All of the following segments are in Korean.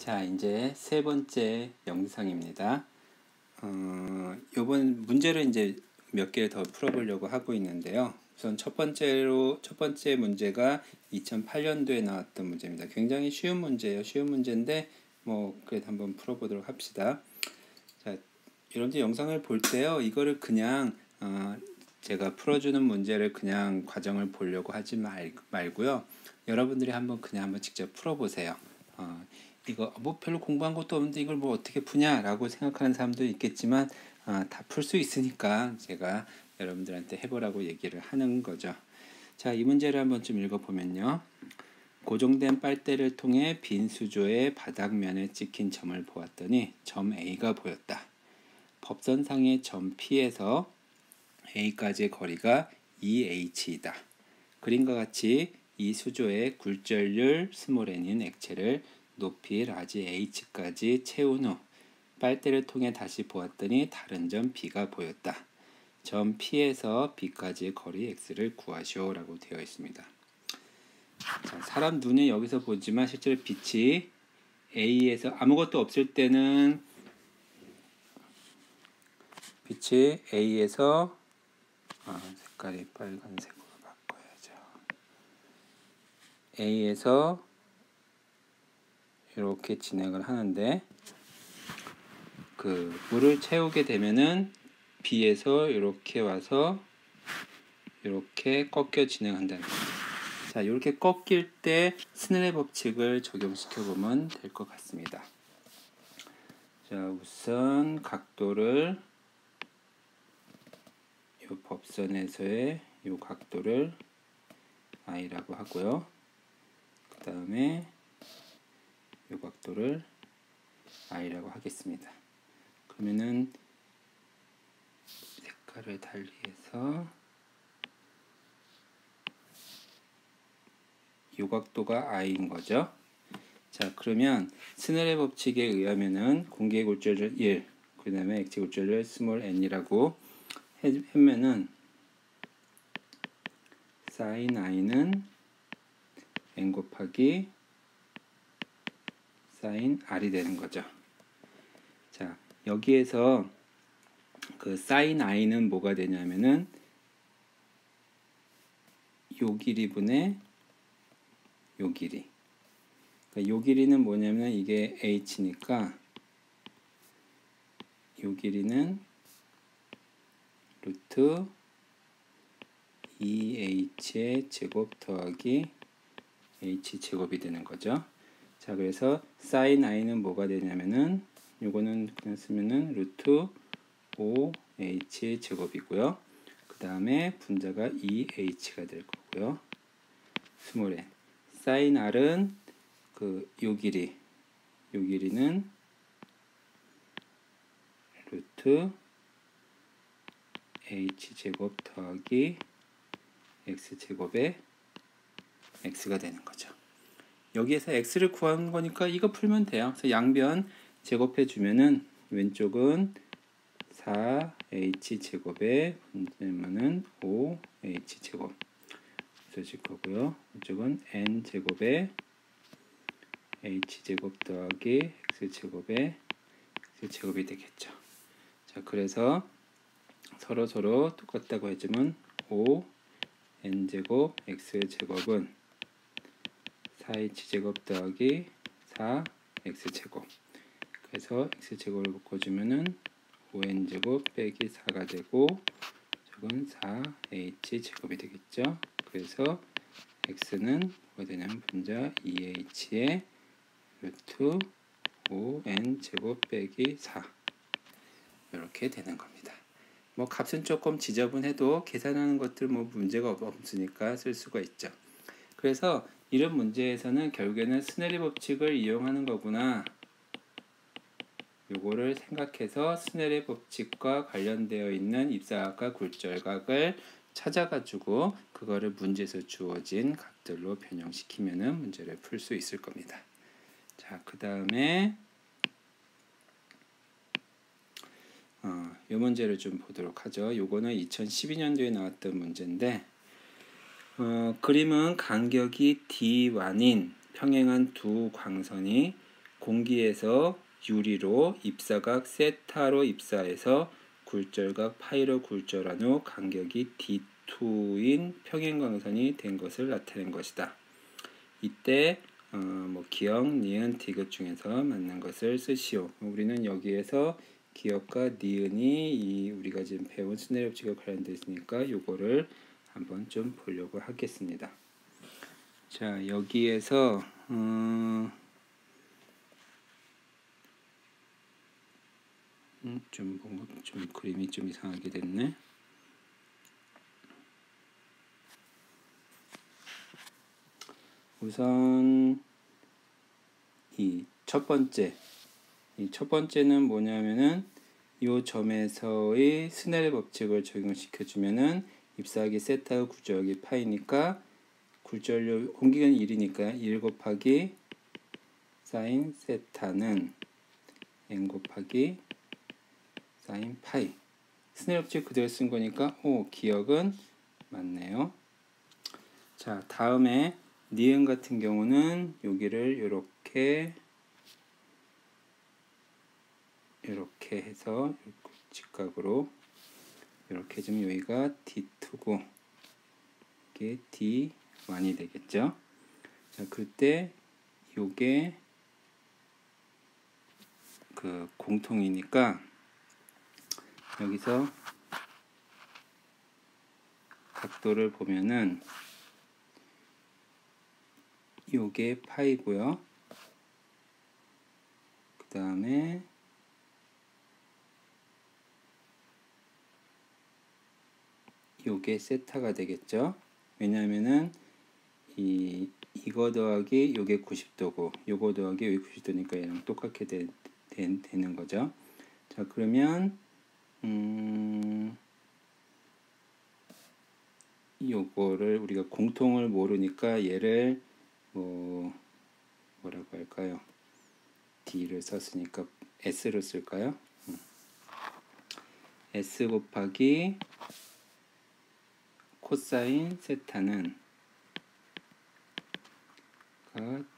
자, 이제 세 번째 영상입니다. 요번 문제를 이제 몇 개 더 풀어보려고 하고 있는데요. 우선 첫 번째 문제가 2008년도에 나왔던 문제입니다. 굉장히 쉬운 문제예요. 쉬운 문제인데 그래도 한번 풀어보도록 합시다. 자, 여러분들 영상을 볼 때요, 이거를 그냥 제가 풀어주는 문제를 그냥 과정을 보려고 하지 말고요. 여러분들이 한번 직접 풀어보세요. 이거 별로 공부한 것도 없는데 이걸 어떻게 푸냐라고 생각하는 사람도 있겠지만 다 풀 수 있으니까 제가 여러분들한테 해보라고 얘기를 하는 거죠. 자, 이 문제를 한번 좀 읽어보면요. 고정된 빨대를 통해 빈 수조의 바닥면에 찍힌 점을 보았더니 점 A가 보였다. 법선상의 점 P에서 A까지의 거리가 2h이다. 그림과 같이 이 수조의 굴절률 n인 액체를 높이 라지 h까지 채운 후 빨대를 통해 다시 보았더니 다른 점 B가 보였다. 점 P에서 B까지의 거리 x를 구하시오 라고 되어 있습니다. 자, 사람 눈에 여기서 보지만 실제로 빛이 A에서 아무것도 없을 때는 빛이 A에서 색깔이 빨간색으로 바꿔야죠. A에서 이렇게 진행을 하는데 물을 채우게 되면은 B에서 이렇게 와서 이렇게 꺾여 진행한다는 거죠. 자, 이렇게 꺾일 때 스넬의 법칙을 적용시켜 보면 될 것 같습니다. 자, 우선 각도를 이 법선에서의 이 각도를 I라고 하고요. 그 다음에 이 각도를 I라고 하겠습니다. 그러면은 색깔을 달리해서 이 각도가 I인 거죠. 자, 그러면 스넬의 법칙에 의하면은 공기의 굴절률 1, 그 다음에 액체 굴절률 스몰 n이라고 하면은 sin I는 n 곱하기 sin R이 되는 거죠. 자, 여기에서 sin I는 뭐가 되냐면은 요 길이분의 요 길이. 그러니까 요 길이는 뭐냐면 이게 h니까 요 길이는 루트 2h의 제곱 더하기 h 제곱이 되는 거죠. 자, 그래서 sin i는 뭐가 되냐면은 요거는 그냥 쓰면은 루트 5h 제곱이고요. 그 다음에 분자가 2h가 될 거고요. 스몰 n. sin r은 요 길이는 루트 h 제곱 더하기 x 제곱의 x가 되는 거죠. 여기에서 x를 구하는 거니까 이거 풀면 돼요. 그래서 양변 제곱해 주면은 왼쪽은 4h 제곱에 분자면은 5h 제곱 있어질 거고요. 이쪽은 n 제곱에 h 제곱 더하기 x 제곱에 x 제곱이 되겠죠. 자, 그래서 서로 똑같다고 해주면 5n 제곱 x 제곱은 4h 제곱 더하기 4x 제곱. 그래서 x 제곱을 바꿔주면은 5n 제곱 빼기 4가 되고 저건 4h 제곱이 되겠죠. 그래서 x는 뭐가 되냐면 분자 2h의 루트 5n 제곱 빼기 4 이렇게 되는 겁니다. 값은 조금 지저분해도 계산하는 것들 문제가 없으니까 쓸 수가 있죠. 그래서 이런 문제에서는 결국에는 스넬의 법칙을 이용하는 거구나. 요거를 생각해서 스넬의 법칙과 관련되어 있는 입사각과 굴절각을 찾아가지고 그거를 문제에서 주어진 값들로 변형시키면은 문제를 풀 수 있을 겁니다. 자, 그 다음에 이 문제를 좀 보도록 하죠. 요거는 2012년도에 나왔던 문제인데 그림은 간격이 D1인 평행한 두 광선이 공기에서 유리로 입사각 세타로 입사해서 굴절각 파이로 굴절한 후 간격이 D2인 평행광선이 된 것을 나타낸 것이다. 이때 기역, 니은, 디귿 중에서 맞는 것을 쓰시오. 우리는 여기에서 기역과 니은이 우리가 지금 배운 스네일 법칙과 관련되어 있으니까 요거를 한번 좀 보려고 하겠습니다. 자, 여기에서 좀 그림이 좀 이상하게 됐네. 우선 이 첫 번째는 뭐냐면은 이 점에서의 스넬 법칙을 적용시켜 주면은 입사하기 세타 굴절하기 파이니까 굴절료 공기는 1이니까 1 곱하기 사인 세타는 n 곱하기 사인 파이. 스넬 법칙 그대로 쓴 거니까 기억은 맞네요. 자, 다음에 니은 같은 경우는 여기를 이렇게 해서 직각으로 이렇게 좀 여기가 D2고 이게 D1이 되겠죠. 자, 그때 요게 그 공통이니까 여기서 각도를 보면은 요게 파이고요. 그 다음에 요게 세타가 되겠죠. 왜냐하면은 이거 더하기 요게 90도고 요거 더하기 요게 90도니까 얘랑 똑같게 되는 거죠. 자, 그러면 요거를 우리가 공통을 모르니까 얘를 뭐라고 할까요? D를 썼으니까 S를 쓸까요? S 곱하기 코사인 세타는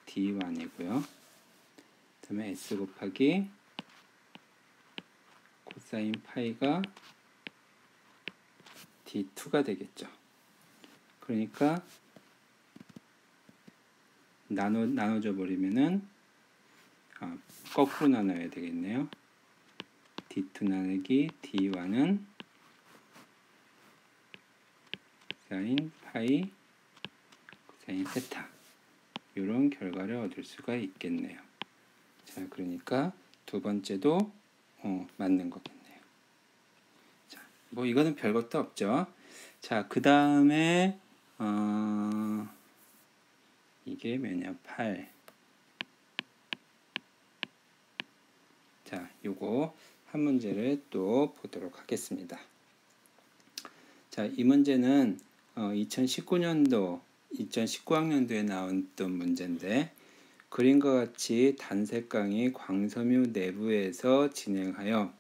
D1이고요. 그 다음에 S 곱하기 코사인 파이가 D2가 되겠죠. 그러니까 나눠져 버리면은 거꾸로 나눠야 되겠네요. D2 나누기 D1은 사인 파이 코사인 세타 이런 결과를 얻을 수가 있겠네요. 자, 그러니까 두 번째도 맞는 거겠네요. 자, 뭐 이거는 별것도 없죠. 자, 그 다음에 이게 뭐냐 8. 자, 요거 한 문제를 또 보도록 하겠습니다. 자, 이 문제는 2019학년도에 나왔던 문제인데 그림과 같이 단색강이 광섬유 내부에서 진행하여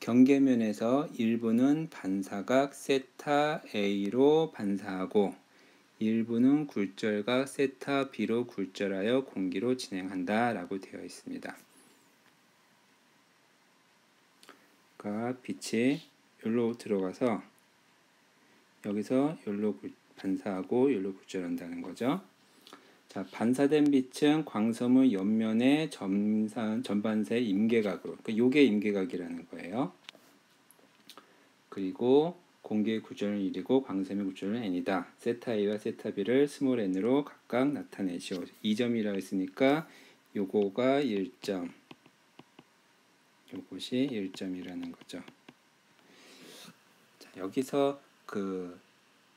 경계면에서 일부는 반사각 세타 A로 반사하고 일부는 굴절각 세타 B로 굴절하여 공기로 진행한다 라고 되어 있습니다. 그러니까 빛이 여기로 들어가서 여기서 여기로 반사하고 여기로 굴절한다는 거죠. 자, 반사된 빛은 광섬유 옆면의 전반세 임계각으로, 그러니까 요게 임계각이라는 거예요. 그리고 공기의 굴절은 1이고 광섬유 굴절은 n이다. 세타 A와 세타 B를 스몰 n으로 각각 나타내시오. 2점이라고 했으니까 요거가 1점, 요것이 1점이라는 거죠. 자, 여기서 그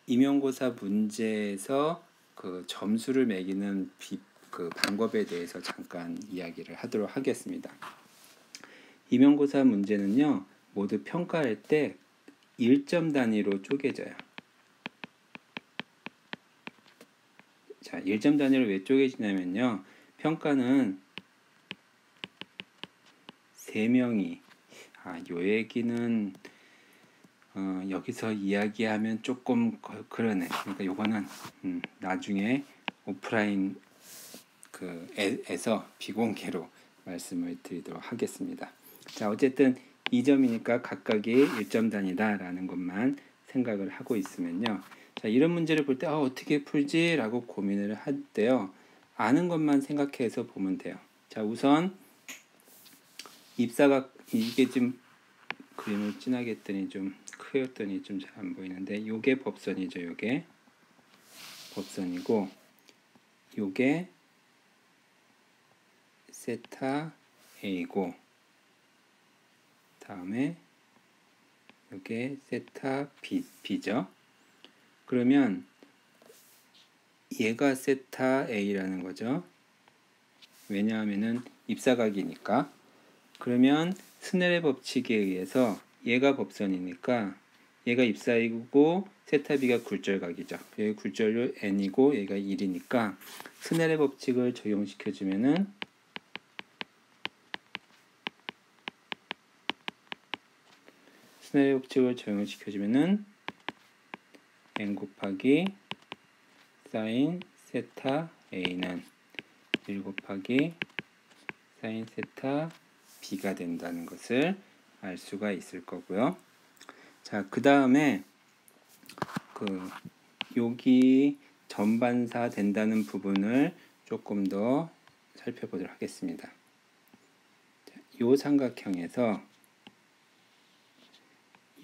임용고사 문제에서 그 점수를 매기는 그 방법에 대해서 잠깐 이야기를 하도록 하겠습니다. 임용고사 문제는요, 모두 평가할 때 1점 단위로 쪼개져요. 자, 1점 단위로 왜 쪼개지냐면요, 평가는 3명이 요 얘기는 여기서 이야기하면 조금 그러네. 그러니까 요거는 나중에 오프라인 에서 비공개로 말씀을 드리도록 하겠습니다. 자, 어쨌든 2점이니까 각각이 1점 단위다 라는 것만 생각을 하고 있으면요. 자, 이런 문제를 볼 때 어떻게 풀지? 라고 고민을 할 때요. 아는 것만 생각해서 보면 돼요. 자, 우선 입사각, 이게 좀 그림을 진하게 했더니 좀 크였더니 좀 잘 안 보이는데, 요게 법선이죠. 요게 법선이고, 요게 세타 A고, 다음에 요게 세타 B죠. 그러면 얘가 세타 A라는 거죠. 왜냐하면은 입사각이니까. 그러면 스넬의 법칙에 의해서 얘가 법선이니까 얘가 입사이고 세타 B가 굴절각이죠. 여기 굴절률 n이고 얘가 1이니까 스넬의 법칙을 적용시켜주면은 스넬의 법칙을 적용시켜주면은 n 곱하기 사인 세타 A는 1 곱하기 사인 세타 B가 된다는 것을 알 수가 있을 거고요. 자, 그 다음에 여기 전반사 된다는 부분을 조금 더 살펴보도록 하겠습니다. 이 삼각형에서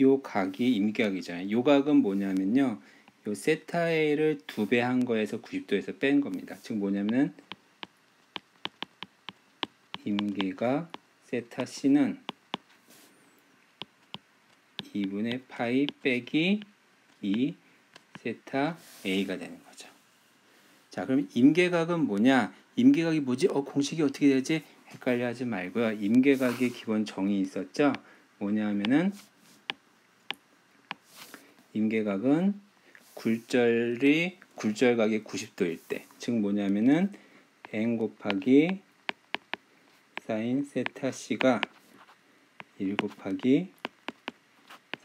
요 각이 임기각이잖아요. 요 각은 뭐냐면요. 요 세타 A를 2배 한 거에서 90도에서 뺀 겁니다. 즉 뭐냐면은 임기각 세타 C는 2분의 파이 빼기 2 세타 A가 되는 거죠. 자, 그럼 임계각은 뭐냐? 임계각이 뭐지? 공식이 어떻게 되지? 헷갈려 하지 말고요. 임계각의 기본 정의 있었죠? 뭐냐면은 임계각은 굴절각이 90도일 때, 즉 뭐냐면은 n 곱하기 사인 세타 C가 1 곱하기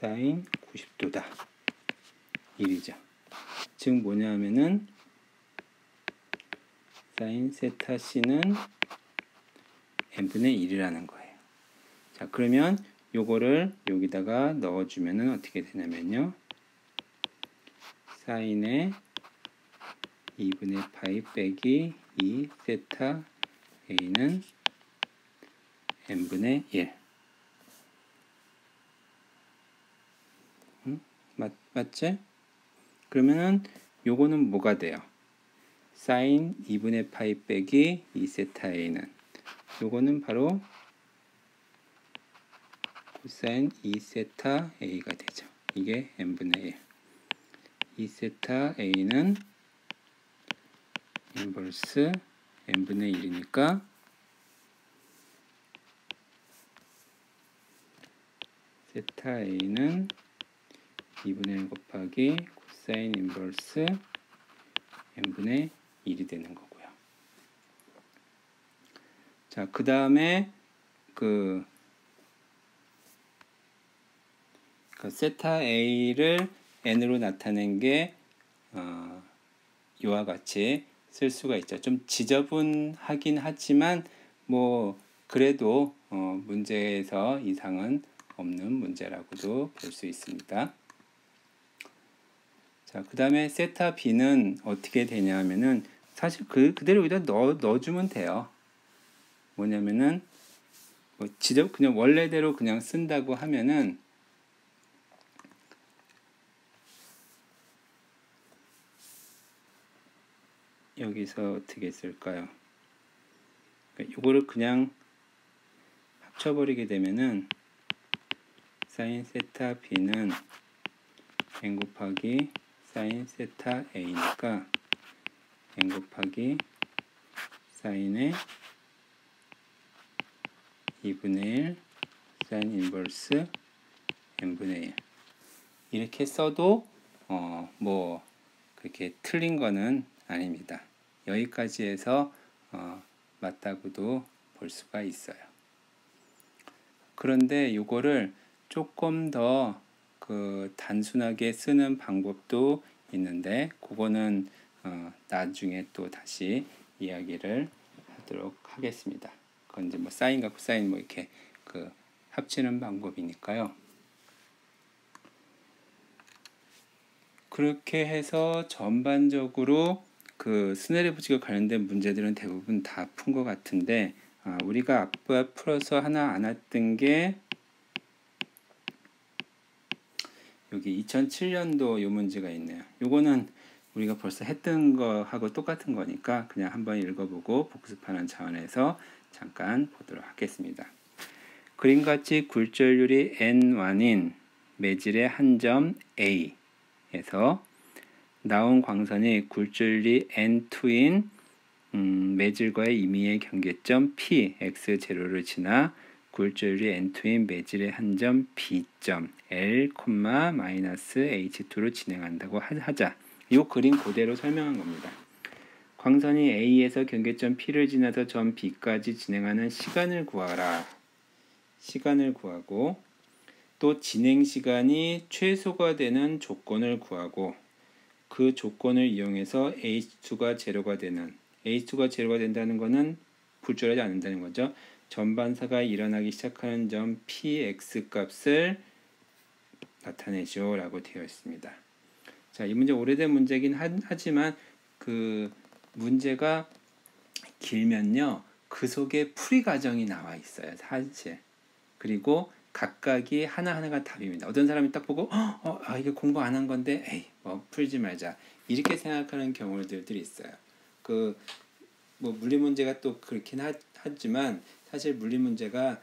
사인 90도다. 1이죠. 즉 뭐냐면은 사인 세타 C는 n분의 1이라는 거예요. 자, 그러면 요거를 여기다가 넣어주면은 어떻게 되냐면요. 사인의 2분의 파이 빼기 2 세타 A는 n분의 1. 맞지? 그러면은 요거는 뭐가 돼요? 사인 2분의 파이 빼기 2 세타 A는 요거는 바로 코사인 2 세타 A가 되죠. 이게 n분의 1. 2 세타 A는 인버스 n분의 1이니까 세타 A는 2분의 1 곱하기 코사인 인버스 n분의 1이 되는 거고요. 자, 그 다음에 세타 A를 n으로 나타낸 게 이와 같이 쓸 수가 있죠. 좀 지저분하긴 하지만 뭐 그래도 문제에서 이상은 없는 문제라고도 볼 수 있습니다. 자, 그 다음에 세타 B는 어떻게 되냐면은 사실 그대로 여기다 넣어주면 돼요. 뭐냐면은 그냥 원래대로 그냥 쓴다고 하면은 여기서 어떻게 쓸까요? 이거를 그냥 합쳐버리게 되면은 사인 세타 B는 n 곱하기 사인 세타 A니까 n 곱하기 사인의 2분의 1 사인 인버스 n분의 1 이렇게 써도 뭐 그렇게 틀린 거는 아닙니다. 여기까지 해서 맞다고도 볼 수가 있어요. 그런데 이거를 조금 더 단순하게 쓰는 방법도 있는데 그거는 나중에 또 다시 이야기를 하도록 하겠습니다. 그건 이제 뭐 사인과 코사인 뭐 이렇게 그 합치는 방법이니까요. 그렇게 해서 전반적으로 그 스네르 부직과 관련된 문제들은 대부분 다 푼 것 같은데, 우리가 아까 풀어서 하나 안 왔던 게 여기 2007년도 요 문제가 있네요. 요거는 우리가 벌써 했던 거하고 똑같은 거니까 그냥 한번 읽어보고 복습하는 차원에서 잠깐 보도록 하겠습니다. 그림같이 굴절률이 N1인 매질의 한 점 A에서 나온 광선이 굴절률이 N2인 매질과의 임의의 경계점 P, X0를 지나 굴절률이 N2인 매질의 한 점 B점 L, -H2로 진행한다고 하자. 이 그림 그대로 설명한 겁니다. 광선이 A에서 경계점 P를 지나서 점 B까지 진행하는 시간을 구하라. 시간을 구하고 또 진행 시간이 최소가 되는 조건을 구하고 그 조건을 이용해서 H2가 제로가 된다는 것은 굴절하지 않는다는 거죠. 전반사가 일어나기 시작하는 점 px 값을 나타내죠 라고 되어 있습니다. 자, 이 문제 오래된 문제긴 하지만 그 문제가 길면요 그 속에 풀이 과정이 나와 있어요 사실. 그리고 각각이 하나하나가 답입니다. 어떤 사람이 딱 보고 이게 공부 안 한 건데 에이 뭐 풀지 말자 이렇게 생각하는 경우들이 있어요. 그 뭐 물리 문제가 또 그렇긴 하지만 사실 물리 문제가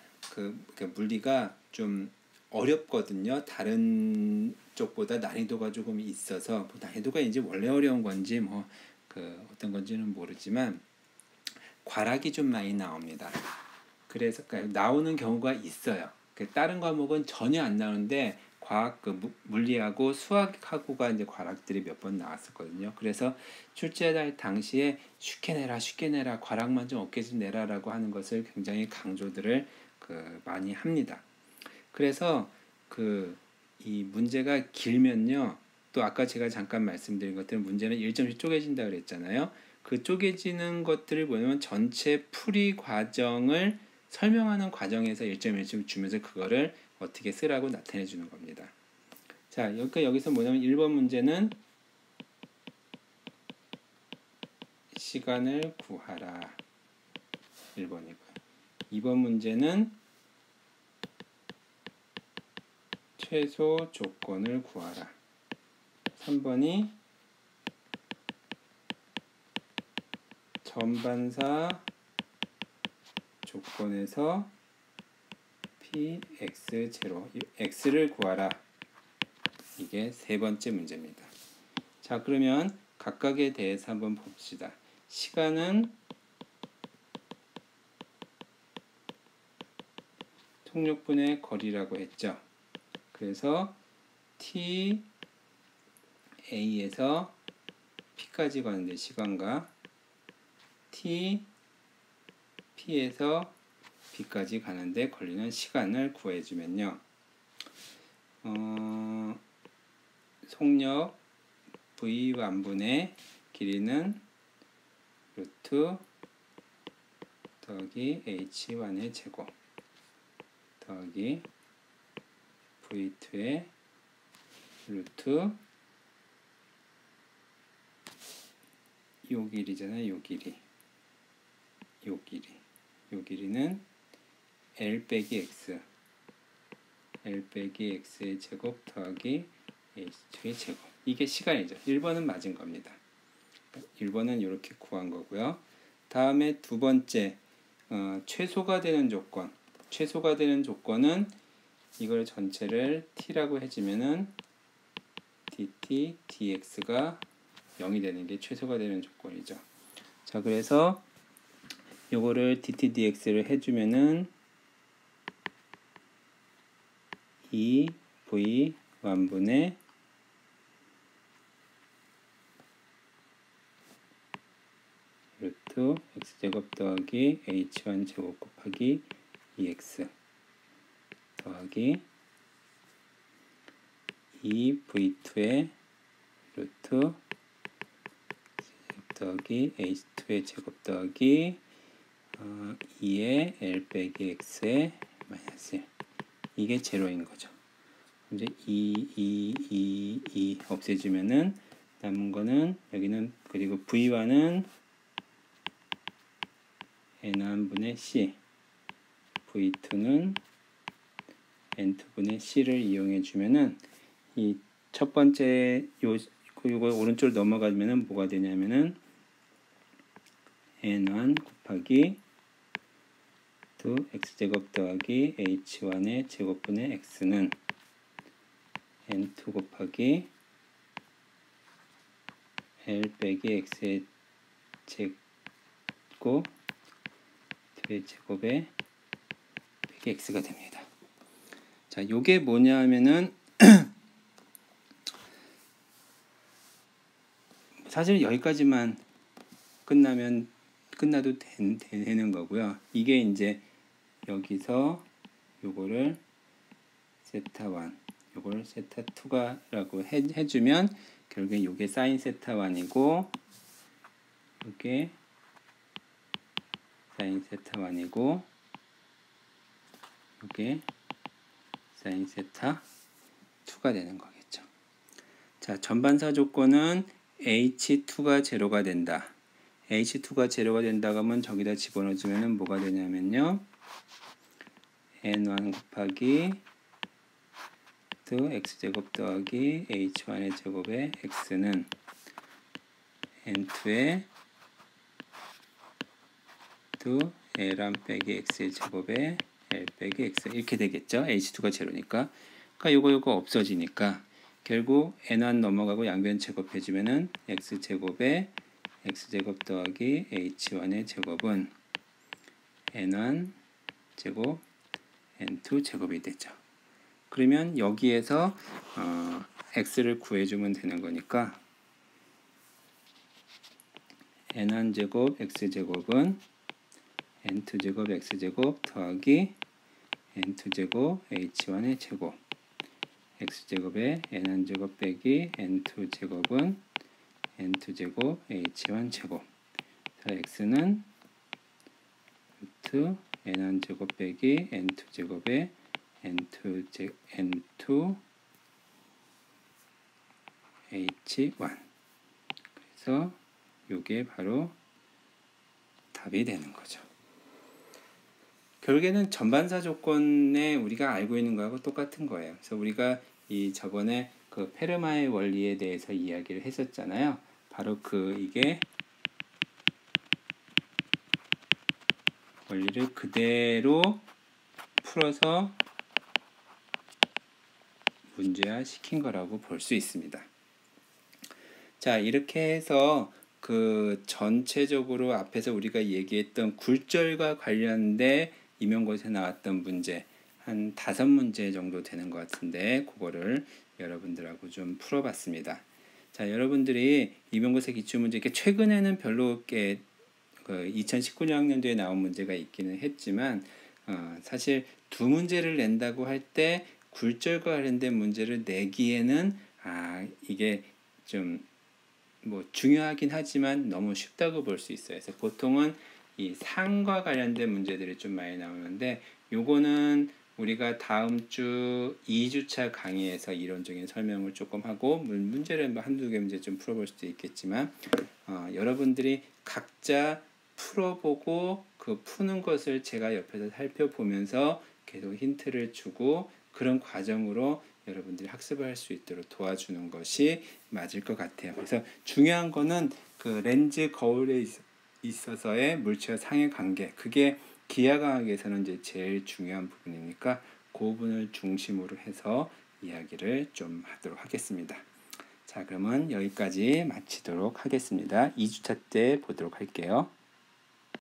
물리가 좀 어렵거든요. 다른 쪽보다 난이도가 조금 있어서 난이도가 이제 원래 어려운 건지 뭐 어떤 건지는 모르지만 과락이 좀 많이 나옵니다. 그래서 나오는 경우가 있어요. 다른 과목은 전혀 안 나오는데 과학 물리하고 수학하고가 이제 과락들이 몇 번 나왔었거든요. 그래서 출제할 당시에 쉽게 내라 과락만 좀 어깨 좀 내라라고 하는 것을 굉장히 강조들을 많이 합니다. 그래서 이 문제가 길면요 또 아까 제가 잠깐 말씀드린 것처럼 문제는 1점씩 쪼개진다 그랬잖아요. 그 쪼개지는 것들을 보면 전체 풀이 과정을 설명하는 과정에서 1점 주면서 그거를 어떻게 쓰라고 나타내 주는 겁니다. 자, 여기서 뭐냐면 1번 문제는 시간을 구하라. 1번이고요. 2번 문제는 최소 조건을 구하라. 3번이 전반사 조건에서 px0 x를 구하라. 이게 세 번째 문제입니다. 자, 그러면 각각에 대해서 한번 봅시다. 시간은 속력분의 거리라고 했죠. 그래서 t a에서 p까지 가는데 시간과 t p에서 b까지 가는데 걸리는 시간을 구해주면요. 속력 v 완분의 길이는 루트 더하기 h1의 제곱 더하기 v2의 루트 요 길이잖아요. 요 길이는 L 빼기 x의 제곱 더하기 h2의 제곱. 이게 시간이죠. 1번은 맞은 겁니다. 1번은 이렇게 구한 거고요. 다음에 두 번째 최소가 되는 조건. 최소가 되는 조건은 이걸 전체를 t라고 해주면은 dt, dx가 0이 되는 게 최소가 되는 조건이죠. 자, 그래서 요거를 dt, dx를 해주면은 2v 완분의 루트 x제곱 더하기 h1 제곱 곱하기 2x 더하기 2v2의 루트 제곱 더하기 h2의 제곱 더하기 2의 L 빼기 X의 마이너스 1 이게 제로인 거죠. 이제 2 없애주면은 남은 거는 여기는 그리고 V1은 N1분의 C V2는 N2분의 C를 이용해 주면은 이 첫 번째 요거 오른쪽으로 넘어가면은 뭐가 되냐면은 N1 곱하기 2 X제곱 더하기 H1의 제곱분의 X는 N2 곱하기 L 빼기 X의 제곱 2의 제곱에 빼기 X가 됩니다. 자, 요게 뭐냐 하면은 사실 여기까지만 끝나도 되는 거고요. 이게 이제 여기서 요거를 세타 1, 요거를 세타 2가라고 해주면 결국엔 요게 사인 세타 1이고 요게 사인 세타 1이고 요게 사인 세타 2가 되는 거겠죠. 자, 전반사 조건은 H2가 제로가 된다. H2가 제로가 된다고 하면 저기다 집어넣어주면 뭐가 되냐면요. N1 곱하기 2 X제곱 더하기 H1의 제곱에 X는 N2의 2 L1 빼기 X의 제곱에 L 빼기 X 이렇게 되겠죠. H2가 제로니까. 그러니까 요거 없어지니까 결국 N1 넘어가고 양변 제곱해주면은 X제곱에 X제곱 더하기 H1의 제곱은 N1 제곱 N2 제곱이 되죠. 그러면 여기에서 X를 구해주면 되는 거니까 N1 제곱 X제곱은 N2 제곱 X제곱 더하기 N2 제곱 H1의 제곱 X제곱에 N1 제곱 빼기 N2 제곱은 N2 제곱 H1 제곱 X는 루트 N1 제곱 빼기 N2 제곱에 N2 H1 그래서 요게 바로 답이 되는 거죠. 결국에는 전반사 조건에 우리가 알고 있는 거하고 똑같은 거예요. 그래서 우리가 이 저번에 그 페르마의 원리에 대해서 이야기를 했었잖아요. 바로 이게 원리를 그대로 풀어서 문제화 시킨 거라고 볼 수 있습니다. 자, 이렇게 해서 그 전체적으로 앞에서 우리가 얘기했던 굴절과 관련된 임용고시에 나왔던 문제 한 5문제 정도 되는 것 같은데 그거를 여러분들하고 좀 풀어봤습니다. 자, 여러분들이 임용고사 기출문제 이렇게 최근에는 별로 이렇게 그 2019학년도에 나온 문제가 있기는 했지만 사실 2문제를 낸다고 할 때 굴절과 관련된 문제를 내기에는 이게 좀 뭐 중요하긴 하지만 너무 쉽다고 볼 수 있어요. 그래서 보통은 이 상과 관련된 문제들이 좀 많이 나오는데 요거는 우리가 다음 주 2주차 강의에서 이론적인 설명을 조금 하고 문제를 한두 개 문제 좀 풀어볼 수도 있겠지만 여러분들이 각자 풀어보고 그 푸는 것을 제가 옆에서 살펴보면서 계속 힌트를 주고 그런 과정으로 여러분들이 학습을 할 수 있도록 도와주는 것이 맞을 것 같아요. 그래서 중요한 거는 그 렌즈 거울에 있어서의 물체와 상의 관계, 그게 기하과학에서는 이제 제일 중요한 부분이니까 그 부분을 중심으로 해서 이야기를 좀 하도록 하겠습니다. 자, 그러면 여기까지 마치도록 하겠습니다. 2주차 때 보도록 할게요.